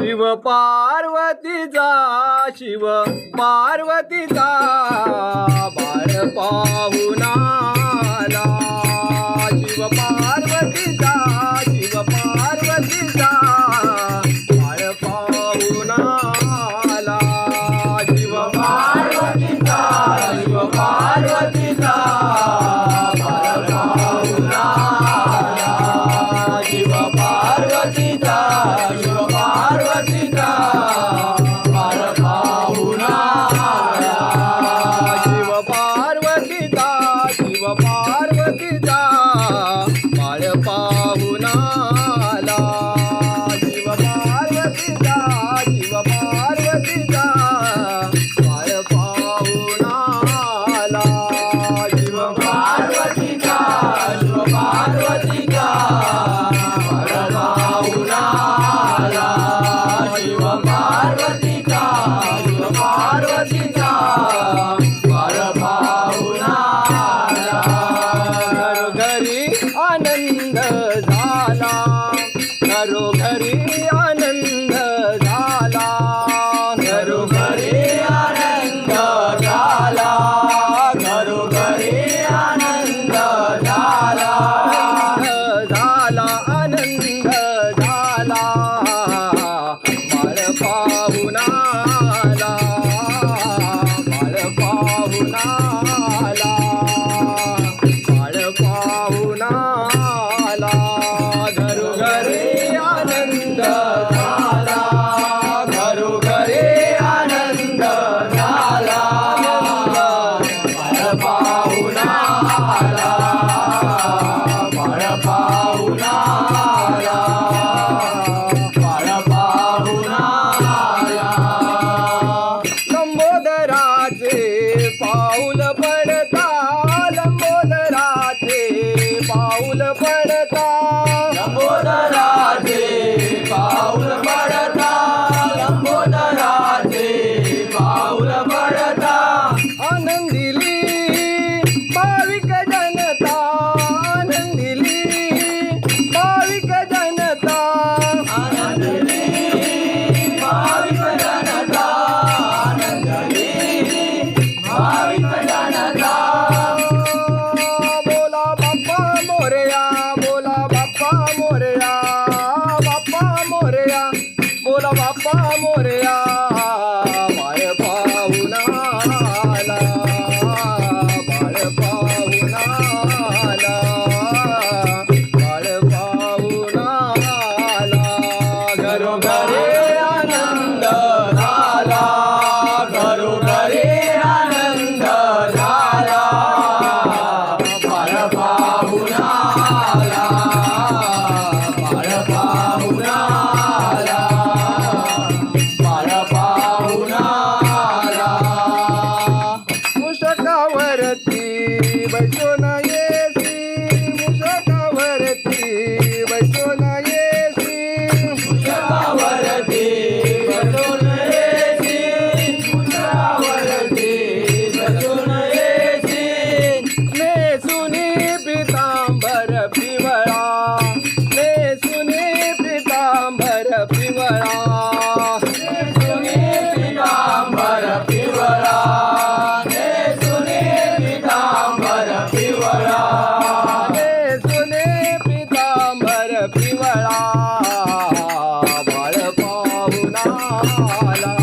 शिव पार्वतीचा शिव पार्वतीचा बाळ पाहून आला शिव पार्वतीचा शिव पार्वतीचा बाळ पाहून आला शिव पार्वतीचा शिव पार्वतीचा बाळ पाहून आला शिव पार्वतीचा शिव पार्वतीचा बाळ पाहून आला शिव पार्वतीचा शिव पार्वतीचा बाळ पाहून आला शिव पार्वतीचा शिव पार्वतीचा बाळ पाहून आला शिव पार्वतीचा शिव पार्वतीचा बाळ पाहून आला शिव पार्वतीचा शिव पार्वतीचा बाळ पाहून आला घरोघरी आनंद झाला घरोघरी आनंद झाला घरोघरी आनंद झाला घरोघरी आनंद झाला झाला आनंद झाला बाळ पाहून आला बाळ पाहून आला बाळ पाहून आला घरोघरी आनंद झाला घरोघरी आनंद झाला बाळ पाहून आला बाळ पाहून आला बाळ पाहून आला लंबोदराचे पाऊल पडता लंबोदराचे पाऊल पडता लंबोदराचे पाऊल पडता लंबोदराचे पाऊल पडता आनंदिली भाविक जनता आनंदिली भाविक जनता आनंदिली भाविक जनता आनंदिली भाविक जनता बोला बाप्पा मोरया बोला बाप्पा मोरया बाप्पा मोरया बोला बाप्पा मोरया बाळ पाहून आला बाळ पाहून आला बाळ पाहून आला घरोघरी आनंद झाला घरोघरी आनंद झाला बाळ पाहून आला बाळ पाहून आला बाळ पाहून आला मुशकावरती बैसून येसी मुशकावरती बैसून येसी मुशकावरती बैसून येसी मुशकावरती बैसून येसी नेसुनी पितांबर पिवळा नेसुनी पितांबर पिवळा नेसुनी पितांबर पिवळा नेसुनी पितांबर पिवळा नेसुनी पितांबर पिवळा बाळ पाहून आला